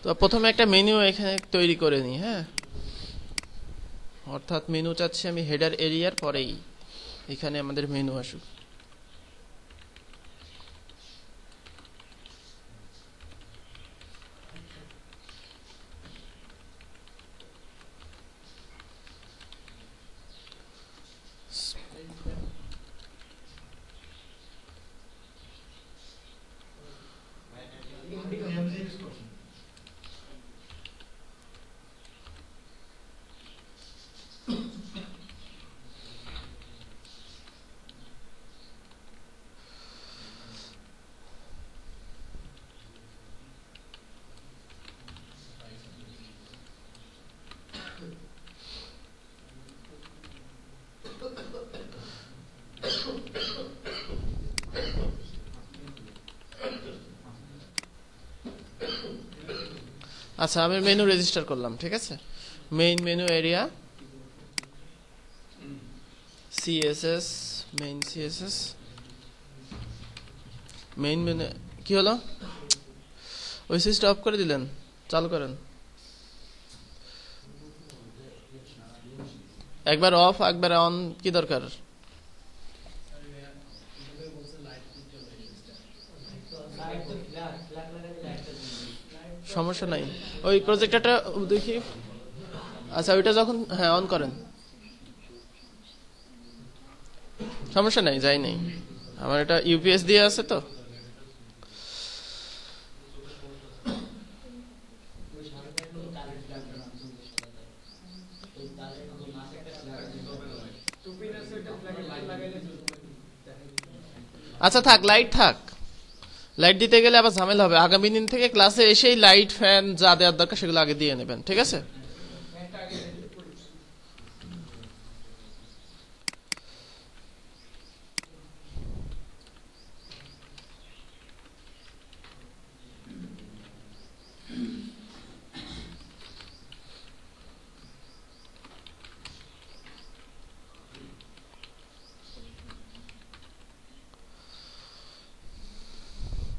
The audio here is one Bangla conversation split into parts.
তো প্রথমে একটা মেনু এখানে তৈরি করে নিই। হ্যাঁ, অর্থাৎ মেনু চাচ্ছি আমি হেডার এরিয়ার পরেই এখানে আমাদের মেনু আসুক। আচ্ছা, আমি মেনু রেজিস্টার করলাম, ঠিক আছে। Main menu area CSS, main CSS, main menu. কি হলো? ওই সুইচটা অফ করে দিলেন, চালু করেন। একবার অফ একবার অন কি দরকার? সমস্যা নাই, ওই প্রজেক্টরটা দেখি। আচ্ছা, ওইটা যখন হ্যাঁ অন করেন, সমস্যা নাই, যাই নাই। আমার এটা ইউপিএস দিয়ে আছে তো। আচ্ছা থাক, লাইট থাক। লাইট দিতে গেলে আবার ঝামেলা হবে। আগামী দিন থেকে ক্লাসে এসেই লাইট ফ্যান যা দেওয়ার দরকার সেগুলো আগে দিয়ে নেবেন, ঠিক আছে।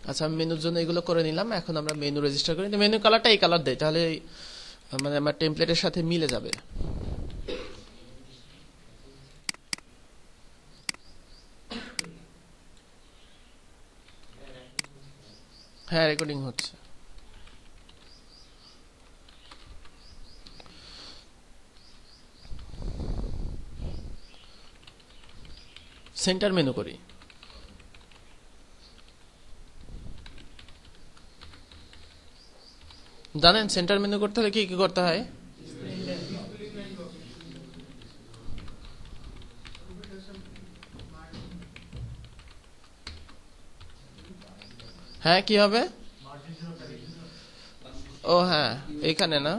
আচ্ছা, আমি মেনুর জন্য এগুলো করে নিলাম। এখন আমরা মেনু রেজিস্টার করি। মেনু কালারটা এই কালার দেয়, তাহলে মানে আমার টেমপ্লেটের সাথে মিলে যাবে। হ্যাঁ, রেকর্ডিং হচ্ছে। সেন্টার মেনু করি। জানেন সেন্টার মেনু করতে হলে কি কি করতে হয়? হ্যাঁ, কি হবে? ও হ্যাঁ, এইখানে না।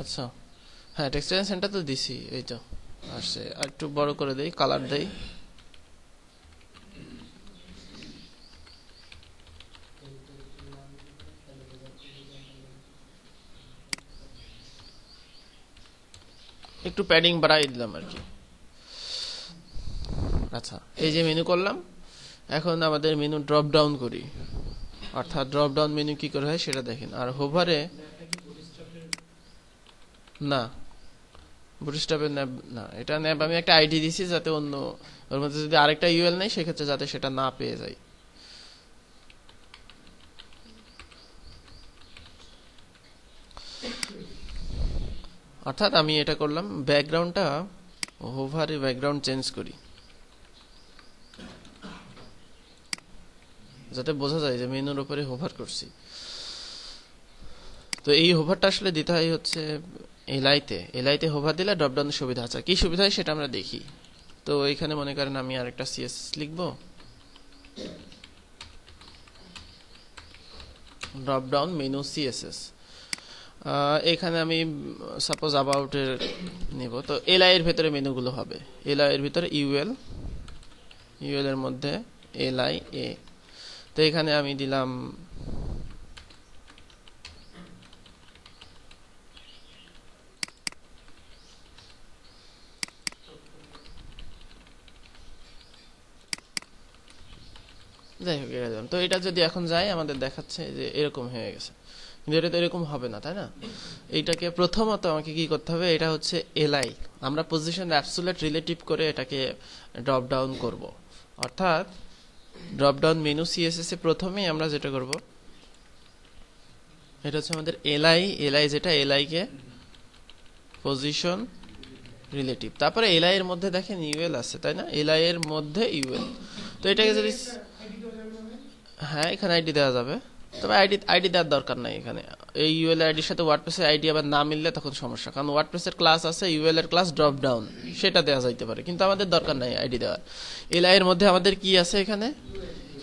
আচ্ছা, হ্যাঁ, টেক্সটাইল সেন্টার তো দিছি, এই তো আসছে। আর একটু বড় করে দেই, কালার দেই। একটু প্যাডিং বাড়াই দিলাম আর কি। আচ্ছা, এই যে মেনু করলাম। এখন আমাদের মেনু ড্রপ ডাউন করি। অর্থাৎ ড্রপ ডাউন মেনু কি করে হয় সেটা দেখেন। আর হোভারে না, বুটস্ট্র্যাপের ন্যাব না, এটা ন্যাব আমি একটা আইডি দিছি যাতে অন্য ওর মধ্যে যদি আরেকটা ইউএল নেই সেক্ষেত্রে যাতে সেটা না পেয়ে যায়। অর্থাৎ আমি এটা করলাম, ব্যাকগ্রাউন্ডটা হোভারে ব্যাকগ্রাউন্ড চেঞ্জ করি যাতে বোঝা যায় যে মেনুর উপরে হোভার করছি। তো এই হোভারটা আসলে দিতে হয় হচ্ছে এলআইতে হোভার দিলে ড্রপডাউনের সুবিধা আছে। কি সুবিধা হয় সেটা আমরা দেখি। তো এখানে মনে করেন আমি আরেকটা সিএস লিখবো, ড্রপডাউন মেনু সিএসএস। এখানে আমি সাপোজ অ্যাবাউটের নিব। তো এলআই এর ভেতরে মেনুগুলো হবে। এলআই এর ভিতরে ইউএল এর মধ্যে এলআই এ। তো এখানে আমি দিলাম যাই হোক এড়িয়ে দিলাম। তো এটা যদি এখন যাই আমাদের দেখাচ্ছে যে এরকম হয়ে গেছে, কিন্তু এটা তো এরকম হবে না, তাই না? এইটাকে প্রথমত আমাকে কি করতে হবে, এটা হচ্ছে এলআই, আমরা পজিশন অ্যাবসোলিউট রিলেটিভ করে এটাকে ড্রপ ডাউন করব। অর্থাৎ ড্রপ ডাউন মেনু সিএসএস এ প্রথমেই আমরা যেটা করব, এটা হচ্ছে আমাদের এলআই যেটা এলআই কে পজিশন রিলেটিভ, তারপরে এলআই এর মধ্যে দেখেন ইউএল আছে, তাই না? এলআই এর মধ্যে ইউএল। তো এটাকে যদি, হ্যাঁ এখানে আইডি দেওয়া যাবে, তবে আইডি দেওয়ার দরকার নাই এখানে। এই ইউএল আইডির সাথে ওয়ার্ডপ্রেসের আইডি আবার না মিললে তখন সমস্যা, কারণ ওয়ার্ডপ্রেসের ক্লাস আছে ইউএল এর ক্লাস ড্রপ ডাউন, সেটা দেওয়া যাইতে পারে, কিন্তু আমাদের দরকার নাই আইডি দেওয়ার। এলআই এর মধ্যে আমাদের কি আছে এখানে,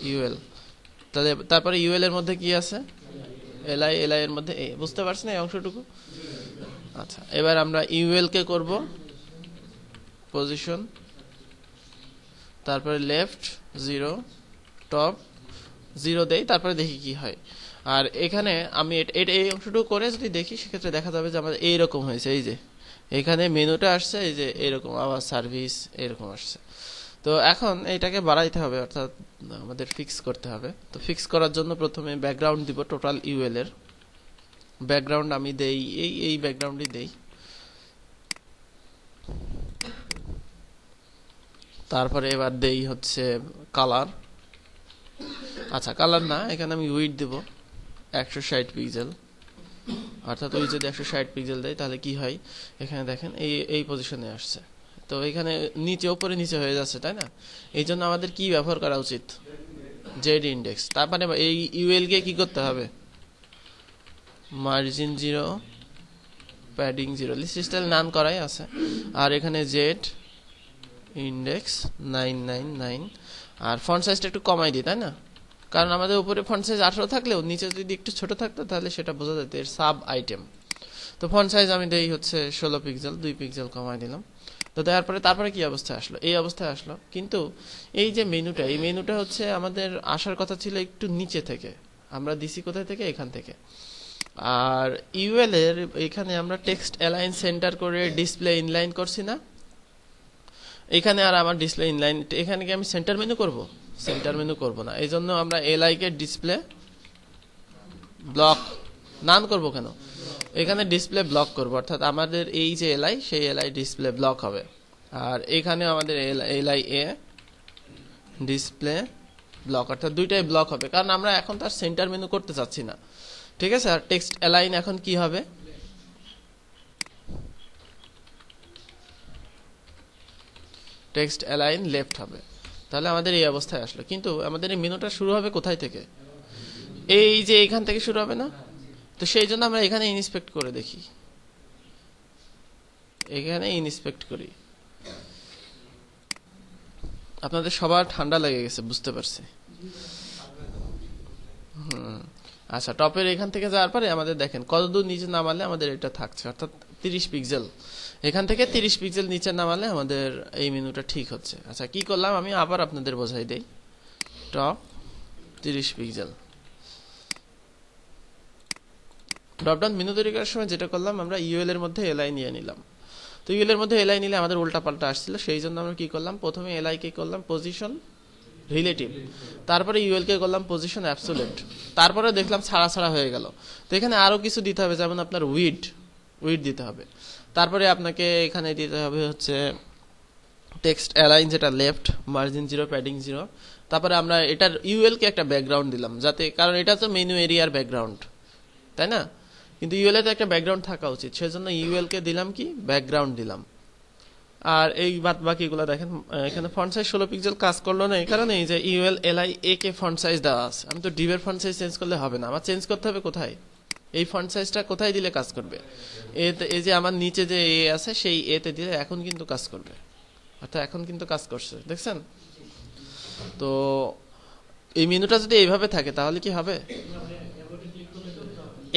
ইউএল। তাহলে তারপরে ইউএল এর মধ্যে কি আছে, এলআই এর মধ্যে এ। বুঝতে পারছেন এই অংশটুকু? আচ্ছা, এবার আমরা ইউএল কে করব পজিশন, তারপরে লেফট 0, টপ 0 দেই, তারপরে দেখি কি হয়। আর এখানে আমি এই অংশটুকু করে যদি দেখি, সেক্ষেত্রে দেখা যাবে যে আমাদের এইরকম হয়েছে। এই যে এখানে মেনুটা আসছে, এই যে এরকম আবার সার্ভিস এরকম আসছে। তো এখন এইটাকে বাড়াইতে হবে, অর্থাৎ আমাদের ফিক্স করতে হবে। তো ফিক্স করার জন্য প্রথমে ব্যাকগ্রাউন্ড দিব টোটাল ইউএল এর। ব্যাকগ্রাউন্ড আমি দেই এই ব্যাকগ্রাউন্ডই দেই। তারপরে এবার দেই হচ্ছে কালার। আচ্ছা কালার না, এখানে আমি উইডথ দেব 160 পিক্সেল। অর্থাৎ ওই যদি 160 পিক্সেল দেয় তাহলে কি হয়, এখানে দেখেন এই পজিশনে আসছে। তো এখানে নিচে উপরে নিচে হয়ে যাচ্ছে, তাই না? এই জন্য আমাদের কি ব্যবহার করা উচিত, জেড ইন্ডেক্স। তারপরে এই ইউএল কে কি করতে হবে, মার্জিন 0, প্যাডিং 0, লিস্ট স্টাইল নান করাই আছে। আর এখানে জেড ইন্ডেক্স 999, আর ফন্ট সাইজটা একটু কমাই দিই, তাই না? কারণ আমাদের উপরে ফন্ট সাইজ 18 থাকলেও নিচে যদি একটু ছোট থাকতো তাহলে সেটা বোঝা যেত এর সাব আইটেম। তো ফন্ট সাইজ আমি দেই হচ্ছে 16 পিক্সেল, 2 পিক্সেল কমাই দিলাম। তো দেওয়ার পরে তারপরে কি অবস্থা আসলো, এই অবস্থায় আসলো। কিন্তু এই যে মেনুটা, এই মেনুটা হচ্ছে আমাদের আসার কথা ছিল একটু নিচে থেকে, আমরা দিছি কোথায় থেকে, এখান থেকে। আর ইউএল এর এখানে আমরা টেক্সট অ্যালাইন সেন্টার করে ডিসপ্লে ইনলাইন করছি না, এখানে আর আমার ডিসপ্লে ইনলাইন, এখানে কি আমি সেন্টার মেনু করব, সেন্টার মেনু করব না। এই জন্য আমরা এলআই কে ডিসপ্লে ব্লক নান করব। কেন, এখানে ডিসপ্লে ব্লক করব, অর্থাৎ আমাদের এই যে এলআই, সেই এলআই ডিসপ্লে ব্লক হবে। আর এখানে আমাদের এলআই এ ডিসপ্লে ব্লক, অর্থাৎ দুইটাই ব্লক হবে, কারণ আমরা এখন তার সেন্টার মেনু করতে চাচ্ছি না। ঠিক আছে? আর টেক্সট অ্যালাইন এখন কি হবে, টেক্সট অ্যালাইন লেফট হবে। তাহলে আমাদের এই অবস্থায় আসলো। কিন্তু আমাদের এই মেনুটা শুরু হবে কোথায় থেকে, এই যে এখান থেকে শুরু হবে না? তো সেই জন্য আমরা এখানে ইনস্পেক্ট করে দেখি, এখানে ইনস্পেক্ট করি। আপনাদের সবার ঠান্ডা লেগে গেছে বুঝতে পারছি। আচ্ছা, টপের এখান থেকে যাওয়ার পরে আমাদের দেখেন কতদূর নিচে নামালে আমাদের এটা থাকছে, অর্থাৎ 30 পিক্সেল। এখান থেকে 30 পিক্সেল নিচে নামালে আমাদের এই মেনুটা ঠিক হচ্ছে। আচ্ছা, কি করলাম আমি আবার আপনাদের বোঝাই দেই। টপ 30 পিক্সেল, ড্রপডাউন মেনু তৈরি করার সময় যেটা করলাম, আমরা ইউএল এর মধ্যে এলআই নিয়ে নিলাম। তো ইউএল এর মধ্যে এলআই নিলে আমাদের উল্টা পাল্টা আসছিল, সেই জন্য আমরা কি করলাম, প্রথমে এলআই কে করলাম পজিশন রিলেটিভ, তারপরে ইউএল কে করলাম পজিশন অ্যাবসোলিউট, তারপরে দেখলাম ছাড়া ছাড়া হয়ে গেল। তো এখানে আরো কিছু দিতে হবে, যেমন আপনার উইডথ দিতে হবে। তারপরে আপনাকে এখানে দিতে হবে হচ্ছে টেক্সট অ্যালাইন, যেটা লেফট, মার্জিন 0, প্যাডিং 0। তারপরে আমরা এটার ইউএল কে একটা ব্যাকগ্রাউন্ড দিলাম, যাতে, কারণ এটা তো মেনু এরিয়ার ব্যাকগ্রাউন্ড, তাই না? কিন্তু ইউএল এ তো একটা ব্যাকগ্রাউন্ড থাকা উচিত, সেজন্য ইউএল কে দিলাম কি, ব্যাকগ্রাউন্ড দিলাম। আর এই বাদ বাকিগুলো দেখেন, এখানে ফন্ট সাইজ 16 পিক্সেল কাজ করলো না, এই কারণে এই যে ইউএল এলআই এ কে ফন্ট সাইজ দেওয়া আছে। আমি তো ডিভের ফন্ট সাইজ চেঞ্জ করলে হবে না, আমার চেঞ্জ করতে হবে কোথায়, এই ফন্ট সাইজটা কোথায় দিলে কাজ করবে, এই যে আমার নিচে যে এ আছে সেই এ তে দিলে এখন কিন্তু কাজ করবে, অর্থাৎ এখন কিন্তু কাজ করছে, দেখছেন? তো এই মেনুটা যদি এইভাবে থাকে তাহলে কি হবে,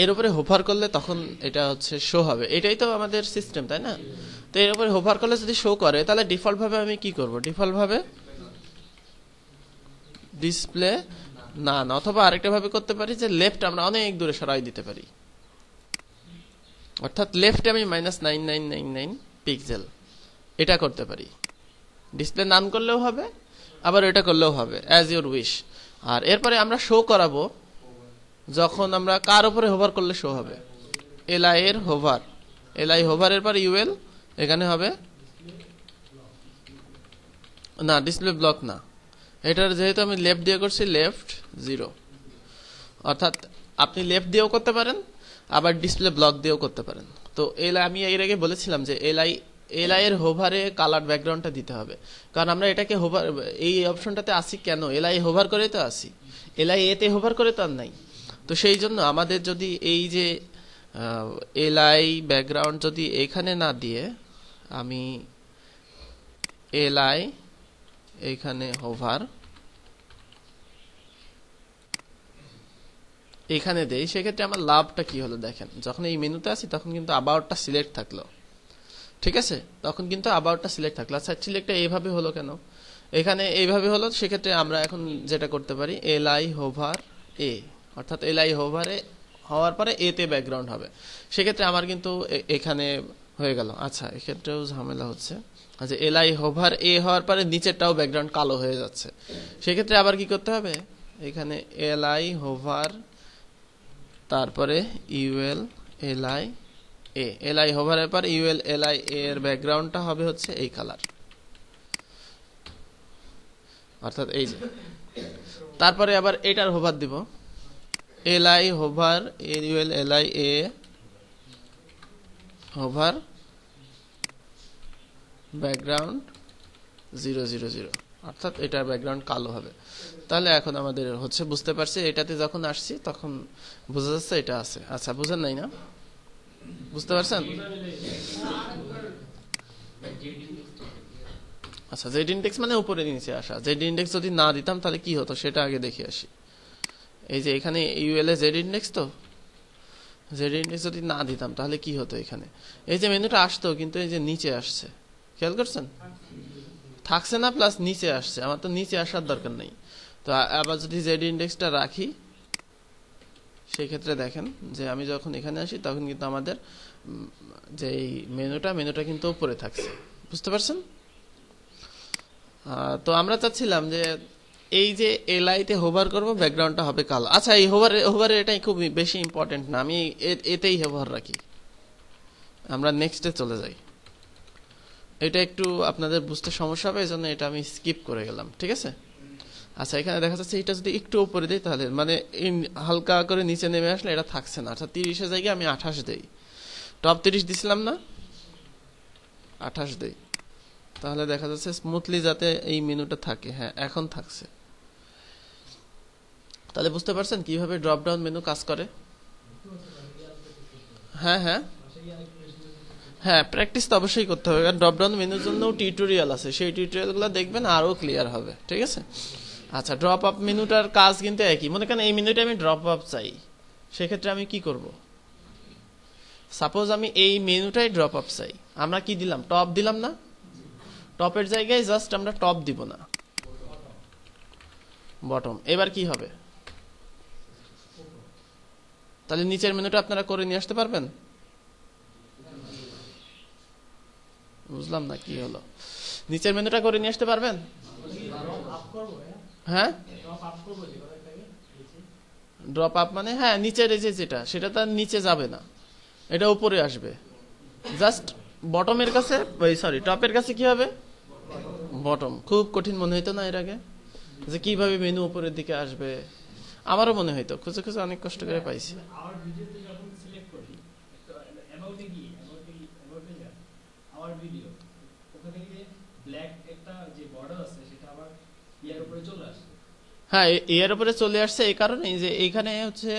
এর উপরে হোভার করলে তখন এটা হচ্ছে শো হবে। এটাই তো আমাদের সিস্টেম, তাই না? তো এর উপরে হোভার করলে যদি শো করে, তাহলে ডিফল্ট ভাবে আমি কি করব, ডিফল্ট ভাবে ডিসপ্লে না, অথবা আরেকটা ভাবে করতে পারি যে লেফট আমরা অনেক দূরে সরাই দিতে পারি, অর্থাৎ লেফটে আমি -9999 পিক্সেল এটা করতে পারি। ডিসপ্লে নান করলেও হবে, আবার এটা করলেও হবে, অ্যাজ ইউর উইশ। আর এরপরে আমরা শো করাবো যখন আমরা কার উপরে হোভার করলে শো হবে, এলআই এর হোভার, এলআই হোভারের পর ইউএল এখানে হবে না, ডিসপ্লে ব্লক না, এটার যেহেতু আমি লেফট দিয়ে করছি লেফট 0, অর্থাৎ আপনি লেফট দিয়েও করতে পারেন আবার ডিসপ্লে ব্লক দিয়েও করতে পারেন। তো এলআই আমি এর আগে বলেছিলাম যে এলআই এর হোভারে কালার ব্যাকগ্রাউন্ডটা দিতে হবে, কারণ আমরা এটাকে হোভার এই অপশনটাতে আসি কেন, এলআই হোভার করে তো আসি, এলআই এতে হোভার করে তো আর নাই। তো সেই জন্য আমাদের যদি এই যে এলআই ব্যাকগ্রাউন্ড যদি এখানে না দিয়ে আমি এলআই এইখানে হোভার এখানে দেই, সেক্ষেত্রে আমার লাভটা কি হলো দেখেন, যখন এই মেনুতে আসি তখন কিন্তু অ্যাবাউটটা সিলেক্ট থাকলো, ঠিক আছে, তখন কিন্তু অ্যাবাউটটা সিলেক্ট থাকলো। আচ্ছা সিলেক্টটা এইভাবে হলো কেন, এখানে এইভাবে হলো, সেক্ষেত্রে আমরা এখন যেটা করতে পারি এলআই হোভার এ, অর্থাৎ এলআই হোভারে হওয়ার পরে এতে ব্যাকগ্রাউন্ড হবে, সেক্ষেত্রে আমার কিন্তু এখানে হয়ে গেল। আচ্ছা এক্ষেত্রেও ঝামেলা হচ্ছে, আচ্ছা এলআই হোভার এ হওয়ার পরে নিচেরটাও ব্যাকগ্রাউন্ড কালো হয়ে যাচ্ছে, সেক্ষেত্রে আবার কি করতে হবে, এখানে এলআই হোভার তারপরে ইউএল এলআই এ, এলআই হোভারের পর ইউএল এলআই এর ব্যাকগ্রাউন্ডটা হবে হচ্ছে এই কালার, অর্থাৎ এই যে, তারপরে আবার এটার হোভার দিব এলআই হোভার ইউএল এলআই এ হোভার ব্যাকগ্রাউন্ড 000, অর্থাৎ এটার ব্যাকগ্রাউন্ড কালো হবে। তাহলে এখন আমাদের হচ্ছে বুঝতে পারছি, এটাতে যখন আসছি তখন বোঝা যাচ্ছে এটা আছে। আচ্ছা বুঝেন নাই না, বুঝতে পারছেন? আচ্ছা জেড ইন্ডেক্স মানে উপরে নিচে আসা, জেড ইন্ডেক্স যদি না দিতাম তাহলে কি হতো সেটা আগে দেখে আসি। এই যে এখানে ইউএল এ জেড ইন্ডেক্স, তো জেড ইন্ডেক্স যদি না দিতাম তাহলে কি হতো, এখানে এই যে মেনুটা আসতো কিন্তু এই যে নিচে আসছে, খেয়াল করছেন, থাকছে না প্লাস নিচে আসছে, আমার তো নিচে আসার দরকার নেই। তো আবার যদি জেড ইন্ডেক্সটা রাখি সেই ক্ষেত্রে দেখেন যে আমি যখন এখানে আসি তখন কিন্তু আমাদের যে মেনুটা কিন্তু উপরে থাকছে, বুঝতে পারছেন? তো আমরা চাচ্ছিলাম যে এই যে এলআই তে হোভার করব, ব্যাকগ্রাউন্ডটা হবে কালো। আচ্ছা এই হোভারের এটাই খুব বেশি ইম্পর্টেন্ট না, আমি এতেই হোভার রাখি। আমরা নেক্সটে চলে যাই, এটা একটু আপনাদের বুঝতে সমস্যা হবে, এই জন্য এটা আমি স্কিপ করে গেলাম, ঠিক আছে? আচ্ছা এখানে দেখা যাচ্ছে এটা যদি একটু উপরে দিই তাহলে মানে হালকা করে নিচে নেমে আসলে এটা থাকছে না, অর্থাৎ 30-এর জায়গায় আমি 28 দেই, টপ 30 দিছিলাম না, 28 দেই, তাহলে দেখা যাচ্ছে স্মুথলি যাতে এই মেনুটা থাকে। হ্যাঁ এখন থাকছে। তাহলে বুঝতে পারছেন কিভাবে ড্রপ ডাউন মেনু কাজ করে? হ্যাঁ হ্যাঁ হ্যাঁ, প্র্যাকটিস তো অবশ্যই করতে হবে, কারণ ড্রপ ডাউন মেনুর জন্য টিউটোরিয়াল আছে, সেই টিউটোরিয়ালগুলো দেখবেন আরো ক্লিয়ার হবে, ঠিক আছে? আচ্ছা ড্রপ আপ মেনুটার কাজ কিন্তু একই। মনে করেন এই মেনুটা আমি ড্রপ আপ চাই, সেক্ষেত্রে আমি কি করব? সাপোজ আমি এই মেনুটাই ড্রপ আপ চাই, আমরা কি দিলাম, টপ দিলাম না, টপের জায়গায় জাস্ট আমরা টপ দিব না, বটম। এবার কি হবে, তাহলে নিচের মেনুটা আপনারা করে নিয়ে আসতে পারবেন? বুঝলাম না কি হলো, নিচের মেনুটা করে নিয়ে আসতে পারবেন? হ্যাঁ ড্রপ আপ মানে হ্যাঁ নিচের এই যে যেটা, সেটা তার নিচে যাবে না, এটা উপরে আসবে, জাস্ট বটমের কাছে, সরি টপের কাছে কি হবে, বটম। খুব কঠিন মনে হইতো না এর আগে যে কিভাবে মেনু উপরের দিকে আসবে, আমারও মনে হইতো, খুঁজে খুঁজে অনেক কষ্ট করে পাইছি। হ্যাঁ এর উপরে চলে আসছে এই কারণে যে এইখানে হচ্ছে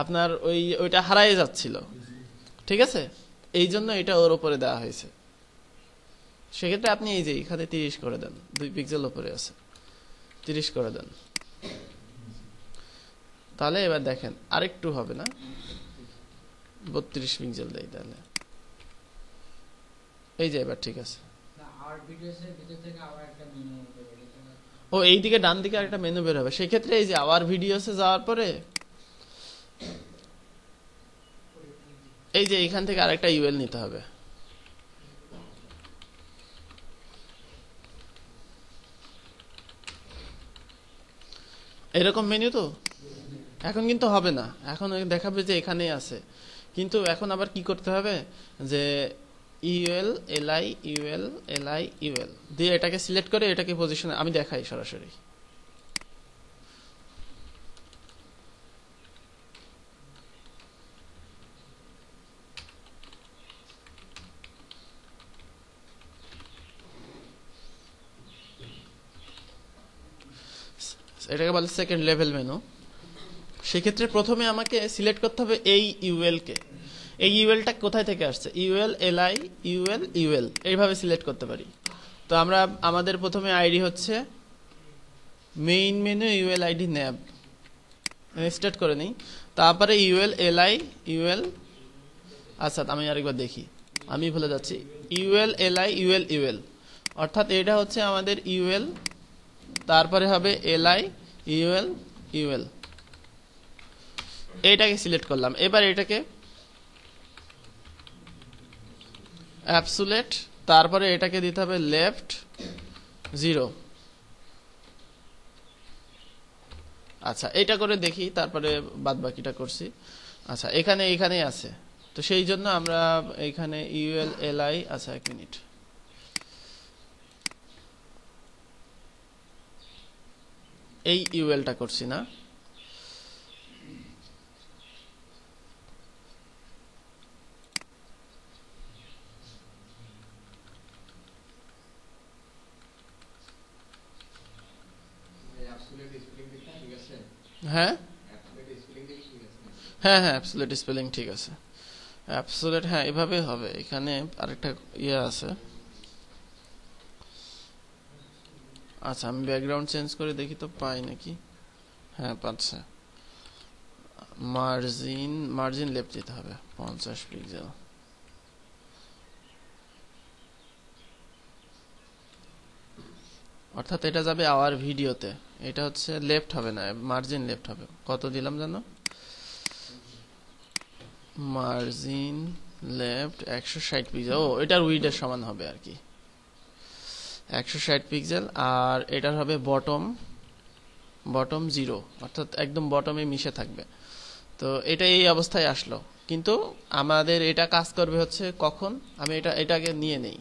আপনার ওইটা হারাই যাচ্ছিল, ঠিক আছে, এই জন্য এটা ওর উপরে দেওয়া হয়েছে। সেক্ষেত্রে আপনি এই যে এখানে 30 করে দেন, 2 পিক্সেল উপরে আছে, 30 করে দেন, তাহলে এবার দেখেন আরেকটু হবে না, 32 পিক্সেল দেই, তাহলে এই যে এবার ঠিক আছে। ও এইদিকে ডান দিকে একটা মেনু বের হবে, সেই ক্ষেত্রে এই যে আওয়ার ভিডিওসে যাওয়ার পরে এই যে এখান থেকে আরেকটা ইউএল নিতে হবে, এরকম মেনু তো এখন কিন্তু হবে না, এখন দেখাবে যে এখানেই আছে, কিন্তু এখন আবার কি করতে হবে যে UL LI UL LI UL দিয়ে এটাকে সিলেক্ট করে এটাকে পজিশনে আমি দেখাই সরাসরি। এটাকে বলে সেকেন্ড লেভেল মেনু। সেক্ষেত্রে প্রথমে আমাকে সিলেক্ট করতে হবে এই ইউএল কে। এই ইউএলটা কোথায় থেকে আসছে, ইউএল এলআই ইউএল ইউএল এইভাবে সিলেক্ট করতে পারি। তো আমরা আমাদের প্রথমে আইডি হচ্ছে main menu UL ID nav start করে নিই, তারপরে ইউএল এলআই ইউএল, আচ্ছা আমি আরেকবার দেখি, আমি ভুলে যাচ্ছি, ইউএল এলআই ইউএল ইউএল, অর্থাৎ এটা হচ্ছে আমাদের ইউএল, তারপরে হবে এলআই ইউএল ইউএল, এইটাকে সিলেক্ট করলাম। এবার এটাকে অ্যাবসুলেট, তারপরে এটাকে দিতে হবে লেফট 0। আচ্ছা এটা করে দেখি, তারপরে বাদ বাকিটা করছি। আচ্ছা এখানেই আছে, তো সেই জন্য আমরা এখানে ইউএল এলআই, আচ্ছা এক মিনিট, এই ইউএলটা করছি না, হ্যাঁ হ্যাঁ হ্যাঁ অ্যাবসোলিউট স্পেলিং ঠিক আছে, অ্যাবসোলিউট হ্যাঁ এভাবে হবে। এখানে আরেকটা ইয়ে আছে, আচ্ছা আমি ব্যাকগ্রাউন্ড চেঞ্জ করে দেখি তো পাই নাকি, হ্যাঁ পাচ্ছে, মার্জিন লেফট দিতে হবে 50 পিক্সেল, অর্থাৎ এটা যাবে আওয়ার ভিডিওতে, এটা হচ্ছে লেফট হবে না, মার্জিন লেফট হবে। কত দিলাম জানো, মার্জিন লেফট 160 পিক্সেল, ও এটার উইডের সমান হবে আর কি 160 পিক্সেল, আর এটার হবে বটম 0, অর্থাৎ একদম বটমে মিশে থাকবে। তো এটা এই অবস্থায় আসলো, কিন্তু আমাদের এটা কাজ করবে হচ্ছে কখন, আমি এটাকে নিয়ে নেই,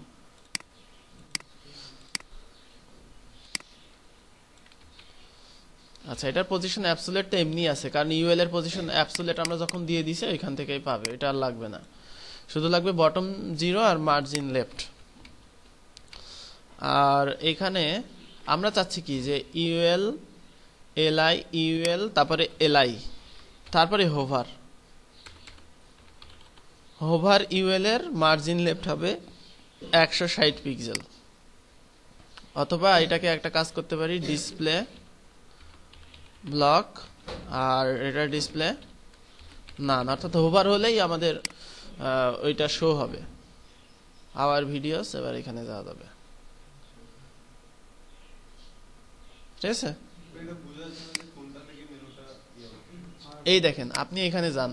আচ্ছা এটার পজিশন অ্যাবসোলিউট তো এমনি আছে, কারণ ইউএল এর পজিশন অ্যাবসোলিউট আমরা যখন দিয়ে দিছি ওইখান থেকেই পাবে, এটা আর লাগবে না, শুধু লাগবে বটম 0 আর মার্জিন লেফট। আর এখানে আমরা চাচ্ছি কি যে ইউএল এলআই ইউএল তারপরে এলআই, তারপরে হোভার ইউএল এর মার্জিন লেফট হবে 160 পিক্সেল, অথবা এটাকে একটা কাজ করতে পারি ডিসপ্লে ব্লক, আর এটা ডিসপ্লে না, অর্থাৎ হোভার হলেই আমাদের ওইটা শো হবে আওয়ার ভিডিওস। এবার এখানে যাওয়া যাবে, ঠিক আছে, এই দেখেন আপনি এখানে যান,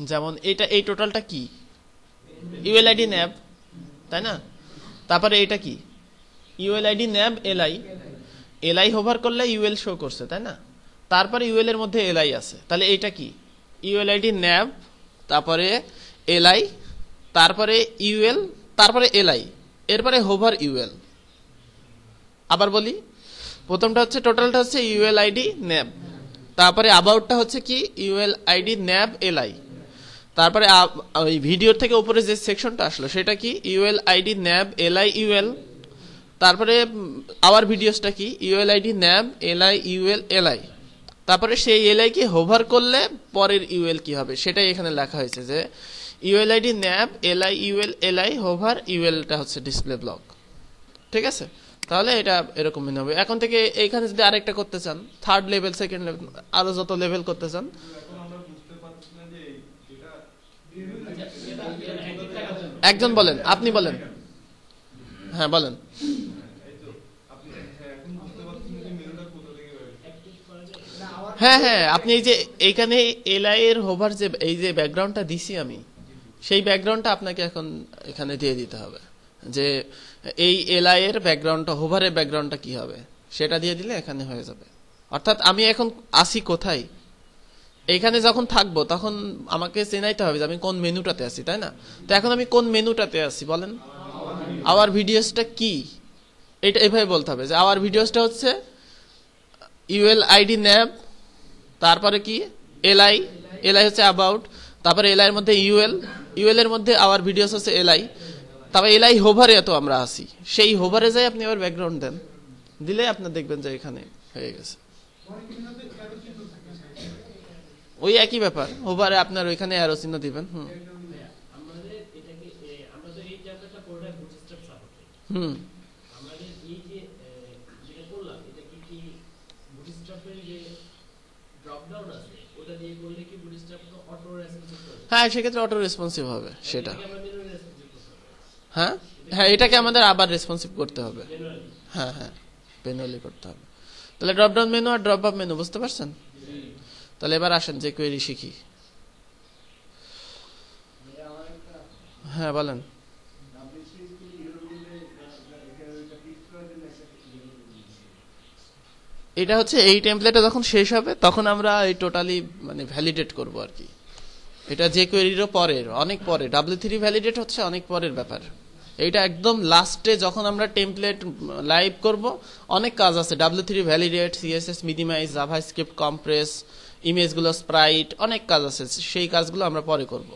যেমন এই টোটালটা কি ইউএলআইডি ন্যাব, তাই না, তারপরে এটা কি ইউএলআইডি ন্যাব এলআই হোভার করলে ইউএল শো করছে, তাই না, তারপরে ইউএল এর মধ্যে এলআই আছে, তাহলে এটা কি ইউএলআইডি ন্যাব, তারপরে এলআই, তারপরে ইউএল, তারপরে এলআই, এরপরে হোভার ইউএল। আবার বলি, প্রথমটা হচ্ছে টোটালটা হচ্ছে ইউএল আইডি ন্যাব, তারপরে অ্যাবাউটটা হচ্ছে কি ইউএল আইডি ন্যাব এলআই, তারপরে ওই ভিডিওর থেকে উপরে যে সেকশনটা আসলো সেটা কি UL ID nav LI UL, তারপরে আওয়ার ভিডিওসটা কি UL ID nav LI UL LI, তারপরে সেই এলআই কে হোভার করলে পরের ইউএল কি হবে সেটাই এখানে লেখা হয়েছে যে UL ID nav LI UL LI hover ইউএলটা হচ্ছে ডিসপ্লে ব্লক, ঠিক আছে। তাহলে এটা এরকম হবে। এখন থেকে এইখানে যদি আরেকটা করতে চান, থার্ড লেভেল সেকেন্ড লেভেল আরো যত লেভেল করতে চান, একজন বলেন, আপনি বলেন, হ্যাঁ বলেন। হ্যাঁ হ্যাঁ আপনি এই যে এইখানে এলআই এর হোভার যে এই যে ব্যাকগ্রাউন্ডটা দিছি আমি, সেই ব্যাকগ্রাউন্ডটা আপনাকে এখন এখানে দিয়ে দিতে হবে, যে এই এলআই এর ব্যাকগ্রাউন্ডটা হোভারের ব্যাকগ্রাউন্ডটা কি হবে সেটা দিয়ে দিলে এখানে হয়ে যাবে অর্থাৎ আমি এখন আসি কোথায়, এখানে যখন থাকবো তখন আমাকে চেনাইতে হবে যে আমি কোন মেনুটাতে আছি, তাই না? তো এখন আমি কোন মেনুটাতে আছি বলেন? আওয়ার ভিডিওসটা কি, এটা এভাবে বলতে হবে যে আওয়ার ভিডিওসটা হচ্ছে ইউএল আইডি ন্যাব, তারপরে কি এলআই, এলআই হচ্ছে অ্যাবাউট, তারপরে এলআই এর মধ্যে ইউএল, ইউএল এর মধ্যে আওয়ার ভিডিওস হচ্ছে এলআই, তারপরে এলআই হোভারে তো আমরা আসি, সেই হোভারে যাই আপনি আবার ব্যাকগ্রাউন্ড দেন, দিলে আপনার দেখবেন যে এখানে হয়ে গেছে। ওই একই ব্যাপার, হোভারে আপনার ওইখানে অ্যারো চিহ্ন দিবেন। হুম হুম হ্যাঁ, সেক্ষেত্রে অটো রেসপন্সিভ হবে সেটা। হ্যাঁ হ্যাঁ, এটাকে আমাদের আবার রেসপন্সিভ করতে হবে। হ্যাঁ হ্যাঁ, ম্যানুয়ালি করতে হবে। তাহলে ড্রপ ডাউন মেনু আর ড্রপ আপ মেনু বুঝতে পারছেন? তাহলে এবার আসেন যে কোয়েরি শিখি। হ্যাঁ বলেন। এটা হচ্ছে এই টেমপ্লেটে যখন শেষ হবে তখন আমরা এই টোটালি মানে ভ্যালিডেট করব আর কি। এটা যে কোয়েরিরও পরের, অনেক পরে, W3 ভ্যালিডেট হচ্ছে অনেক পরের ব্যাপার। এইটা একদম লাস্টে যখন আমরা টেমপ্লেট লাইভ করব, অনেক কাজ আছে, W3 validate, CSS minimize, JavaScript compress, ইমেজগুলো স্প্রাইট, অনেক কাজ আছে, সেই কাজগুলো আমরা পরে করব।